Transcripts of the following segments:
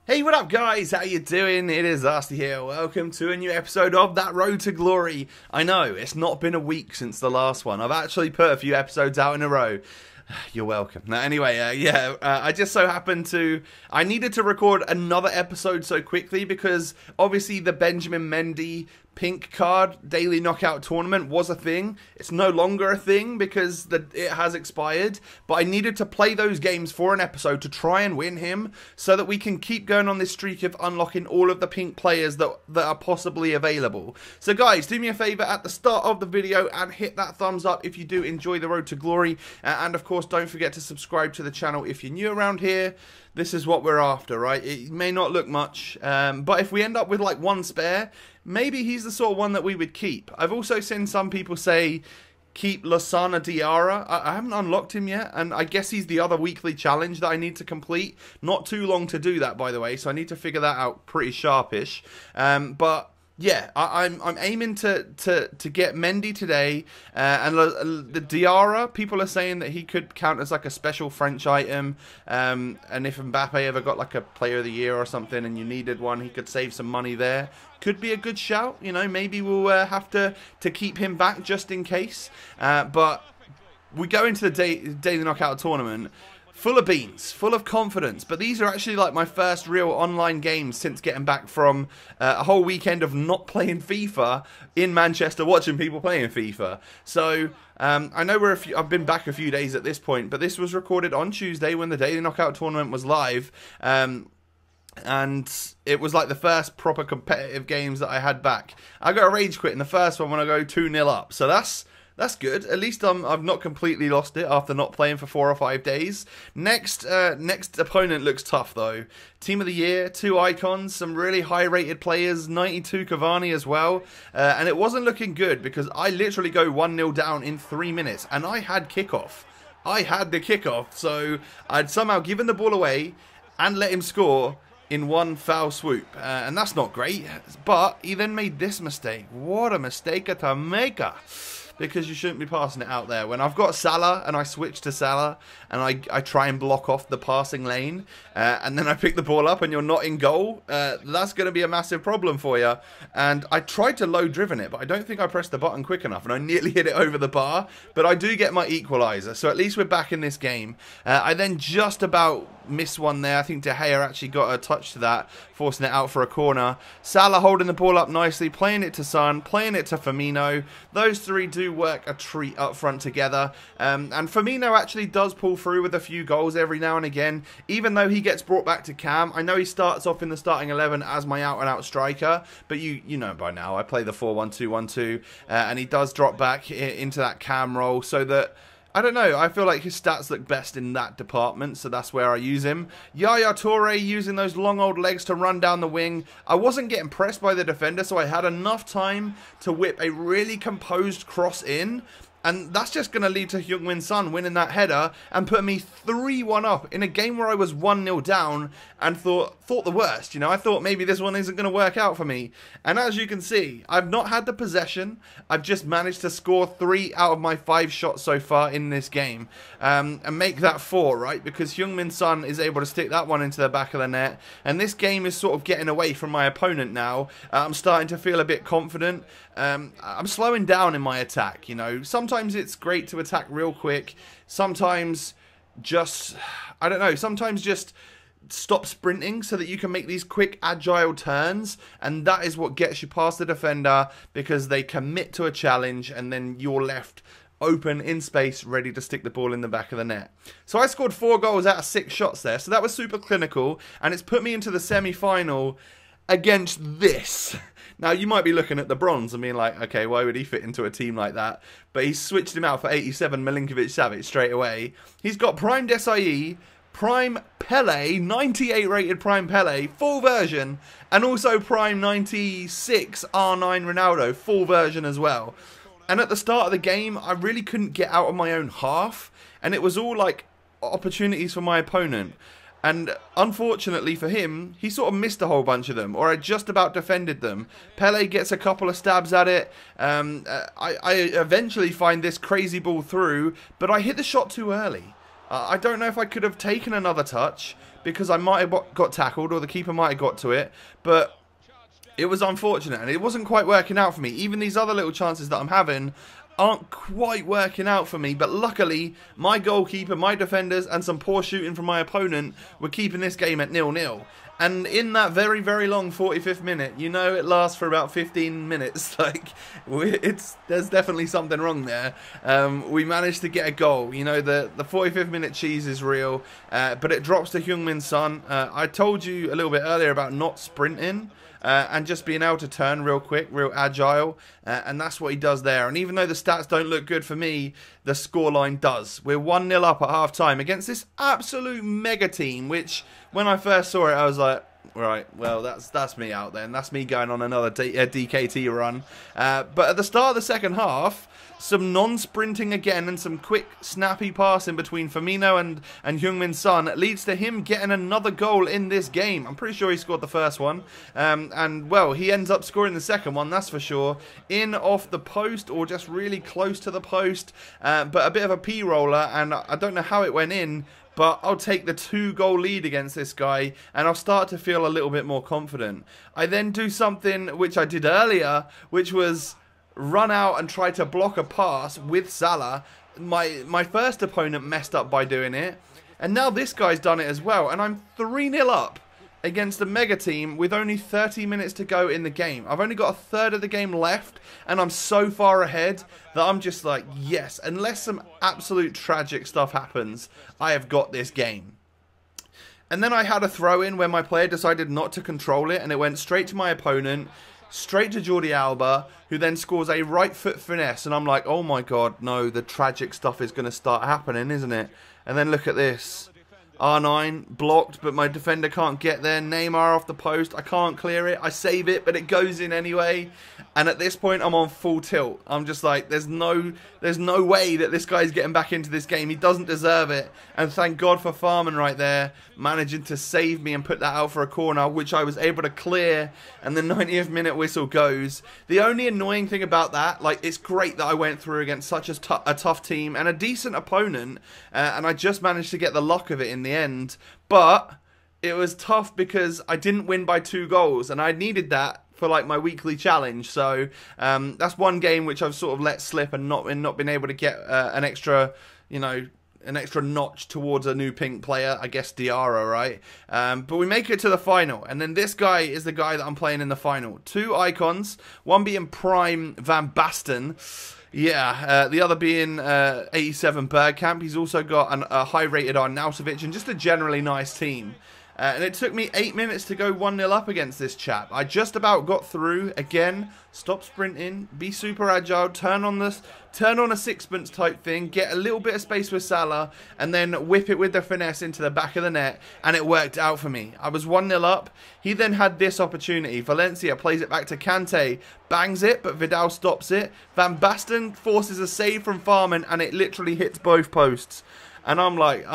Hey, what up guys? How you doing? It is Asti here. Welcome to a new episode of That Road to Glory. I know, it's not been a week since the last one. I've actually put a few episodes out in a row. You're welcome. Now, anyway, I just so happened to... I needed to record another episode so quickly because obviously the Benjamin Mendy pink card daily knockout tournament was a thing. It's no longer a thing because it has expired, but I needed to play those games for an episode to try and win him so that we can keep going on this streak of unlocking all of the pink players that are possibly available. So guys, do me a favor at the start of the video and hit that thumbs up if you do enjoy the road to glory, and of course don't forget to subscribe to the channel if you're new around here. This is what we're after, right? It may not look much, but if we end up with like one spare, maybe he's the sort of one that we would keep. I've also seen some people say keep Lasana Diarra. I haven't unlocked him yet, and I guess he's the other weekly challenge that I need to complete. Not too long to do that, by the way, so I need to figure that out pretty sharpish. But yeah, I'm aiming to get Mendy today, and the Diarra, people are saying that he could count as like a special French item, and if Mbappe ever got like a player of the year or something and you needed one, he could save some money there. Could be a good shout, you know, maybe we'll have to keep him back just in case, but we go into the daily knockout tournament full of beans, full of confidence, but these are actually like my first real online games since getting back from a whole weekend of not playing FIFA in Manchester, watching people playing FIFA. So I know I've been back a few days at this point, but this was recorded on Tuesday when the daily knockout tournament was live, and it was like the first proper competitive games that I had back. I got a rage quit in the first one when I go 2-0 up, so that's good. At least I've not completely lost it after not playing for 4 or 5 days. Next opponent looks tough though. Team of the year, 2 icons, some really high rated players, 92 Cavani as well. And it wasn't looking good because I literally go 1-0 down in 3 minutes and I had kickoff. I had the kickoff, so I'd somehow given the ball away and let him score in one foul swoop. And that's not great. But he then made this mistake. What a mistake to make. Because you shouldn't be passing it out there. When I've got Salah and I switch to Salah and I try and block off the passing lane and then I pick the ball up and you're not in goal, that's going to be a massive problem for you. And I tried to low driven it, but I don't think I pressed the button quick enough and I nearly hit it over the bar. But I do get my equaliser, so at least we're back in this game. I then just about missed one there. I think De Gea actually got a touch to that, forcing it out for a corner. Salah holding the ball up nicely, playing it to Son, playing it to Firmino. Those three do work a treat up front together, and Firmino actually does pull through with a few goals every now and again, even though he gets brought back to cam. I know he starts off in the starting 11 as my out-and-out striker, but you know by now I play the 4-1-2-1-2, and he does drop back into that cam role so that, I don't know, I feel like his stats look best in that department, so that's where I use him. Yaya Toure using those long old legs to run down the wing. I wasn't getting pressed by the defender, so I had enough time to whip a really composed cross in. And that's just going to lead to Heung-min Son winning that header and put me 3-1 up in a game where I was 1-0 down and thought the worst. You know, I thought maybe this one isn't going to work out for me. And as you can see, I've not had the possession. I've just managed to score 3 out of my 5 shots so far in this game. And make that 4, right? Because Heung-min Son is able to stick that one into the back of the net. And this game is sort of getting away from my opponent now. I'm starting to feel a bit confident. I'm slowing down in my attack, you know. Sometimes it's great to attack real quick. Sometimes just, I don't know, sometimes just stop sprinting so that you can make these quick, agile turns. And that is what gets you past the defender because they commit to a challenge and then you're left open in space, ready to stick the ball in the back of the net. So I scored 4 goals out of 6 shots there. So that was super clinical. And it's put me into the semi-final against this. Now, you might be looking at the bronze and being like, okay, why would he fit into a team like that? But he switched him out for 87 Milinkovic-Savic straight away. He's got Prime Desailly, Prime Pele, 98 rated Prime Pele, full version, and also Prime 96 R9 Ronaldo, full version as well. And at the start of the game, I really couldn't get out of my own half, and it was all like opportunities for my opponent. And unfortunately for him, he sort of missed a whole bunch of them, or I just about defended them. Pele gets a couple of stabs at it. I eventually find this crazy ball through, but I hit the shot too early. I don't know if I could have taken another touch, because I might have got tackled or the keeper might have got to it, but it was unfortunate and it wasn't quite working out for me. Even these other little chances that I'm having aren't quite working out for me, but luckily my goalkeeper, my defenders and some poor shooting from my opponent were keeping this game at 0-0. And in that very, very long 45th minute, you know it lasts for about 15 minutes, like, there's definitely something wrong there. We managed to get a goal. You know, the 45th minute cheese is real, but it drops to Heung-min Son. I told you a little bit earlier about not sprinting. And just being able to turn real quick, real agile, and that's what he does there. And even though the stats don't look good for me, the scoreline does. We're 1-0 up at half-time against this absolute mega team, which, when I first saw it, I was like, right, well, that's me out then. That's me going on another DKT run. But at the start of the second half, some non-sprinting again and some quick, snappy passing between Firmino and Heung-min Son leads to him getting another goal in this game. I'm pretty sure he scored the first one. And, well, he ends up scoring the second one, that's for sure. In off the post or just really close to the post. But a bit of a P-roller, and I don't know how it went in, but I'll take the 2-goal lead against this guy and I'll start to feel a little bit more confident. I then do something which I did earlier, which was run out and try to block a pass with Salah. My first opponent messed up by doing it, and now this guy's done it as well, and I'm 3-0 up against a mega team with only 30 minutes to go in the game. I've only got a third of the game left, and I'm so far ahead that I'm just like, yes, unless some absolute tragic stuff happens, I have got this game. And then I had a throw-in where my player decided not to control it, and it went straight to my opponent, straight to Jordi Alba, who then scores a right foot finesse, and I'm like, oh my god, no, the tragic stuff is going to start happening, isn't it? And then look at this. R9 blocked, but my defender can't get there. Neymar off the post. I can't clear it. I save it, but it goes in anyway. And at this point, I'm on full tilt. I'm just like, there's no way that this guy's getting back into this game. He doesn't deserve it. And thank God for Farman right there, managing to save me and put that out for a corner, which I was able to clear. And the 90th minute whistle goes. The only annoying thing about that, like, it's great that I went through against such a tough team and a decent opponent, and I just managed to get the luck of it in the end. But it was tough because I didn't win by 2 goals, and I needed that for like my weekly challenge. So that's one game which I've sort of let slip and not been able to get an extra, you know, an extra notch towards a new pink player, I guess Diarra, right? But we make it to the final, and then this guy is the guy that I'm playing in the final. 2 icons, one being Prime Van Basten. Yeah, the other being 87 Bergkamp. He's also got a high-rated Arnautovic and just a generally nice team. And it took me 8 minutes to go 1-0 up against this chap. I just about got through. Again, stop sprinting, be super agile, turn on a sixpence type thing, get a little bit of space with Salah, and then whip it with the finesse into the back of the net, and it worked out for me. I was 1-0 up. He then had this opportunity. Valencia plays it back to Kante, bangs it, but Vidal stops it. Van Basten forces a save from Farman, and it literally hits both posts. And I'm like,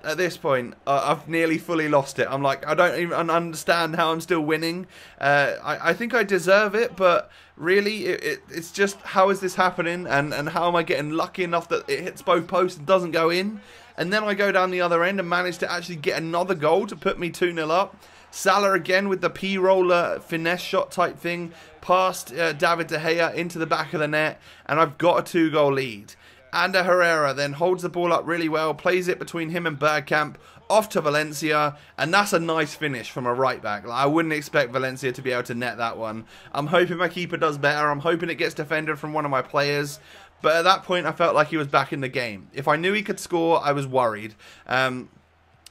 at this point, I've nearly fully lost it. I'm like, I don't even understand how I'm still winning. I think I deserve it, but really, it's just, how is this happening? And how am I getting lucky enough that it hits both posts and doesn't go in? And then I go down the other end and manage to actually get another goal to put me 2-0 up. Salah again with the P-roller finesse shot type thing, past David De Gea into the back of the net, and I've got a 2-goal lead. Ander Herrera then holds the ball up really well, plays it between him and Bergkamp, off to Valencia, and that's a nice finish from a right back. Like, I wouldn't expect Valencia to be able to net that one. I'm hoping my keeper does better. I'm hoping it gets defended from one of my players. But at that point, I felt like he was back in the game. If I knew he could score, I was worried.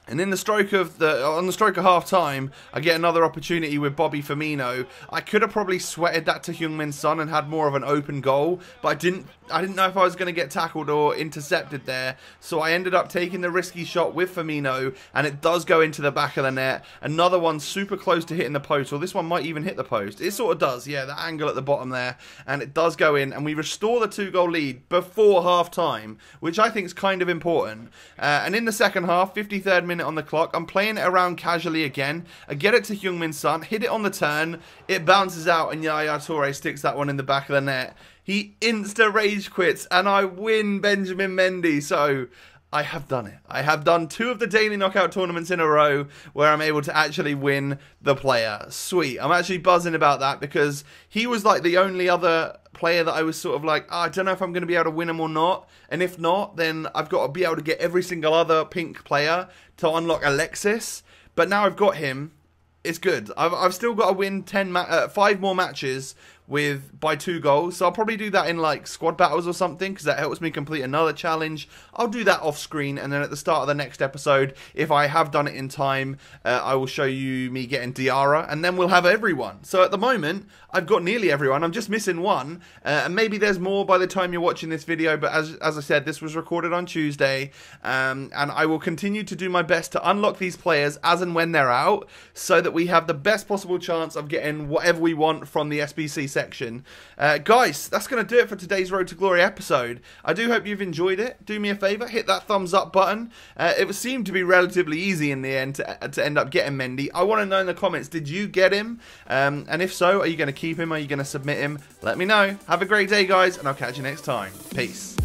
And in the stroke of on the stroke of half time, I get another opportunity with Bobby Firmino. I could have probably sweated that to Heung-min Son and had more of an open goal, but I didn't know if I was going to get tackled or intercepted there. So I ended up taking the risky shot with Firmino, and it does go into the back of the net. Another one super close to hitting the post, or this one might even hit the post. It sort of does, yeah, the angle at the bottom there, and it does go in, and we restore the 2-goal lead before half time, which I think is kind of important. And in the second half, 53rd minute on the clock, I'm playing it around casually again. I get it to Heung-min Son, hit it on the turn, it bounces out, and Yaya Toure sticks that one in the back of the net. He insta rage quits, and I win Benjamin Mendy. So I have done it. I have done 2 of the daily knockout tournaments in a row where I'm able to actually win the player. Sweet. I'm actually buzzing about that because he was like the only other player that I was sort of like, oh, I don't know if I'm going to be able to win him or not. And if not, then I've got to be able to get every single other pink player to unlock Alexis. But now I've got him. It's good. I've still got to win 5 more matches by 2 goals. So I'll probably do that in like squad battles or something because that helps me complete another challenge. I'll do that off screen, and then at the start of the next episode, if I have done it in time, I will show you me getting Diarra, and then we'll have everyone. So at the moment, I've got nearly everyone. I'm just missing 1, and maybe there's more by the time you're watching this video, but as I said, this was recorded on Tuesday, and I will continue to do my best to unlock these players as and when they're out, so that we have the best possible chance of getting whatever we want from the SBC section. Guys, that's going to do it for today's Road to Glory episode. I do hope you've enjoyed it. Do me a favour, hit that thumbs up button. It seemed to be relatively easy in the end to end up getting Mendy. I want to know in the comments, did you get him? And if so, are you going to keep him? Are you going to submit him? Let me know. Have a great day, guys, and I'll catch you next time. Peace.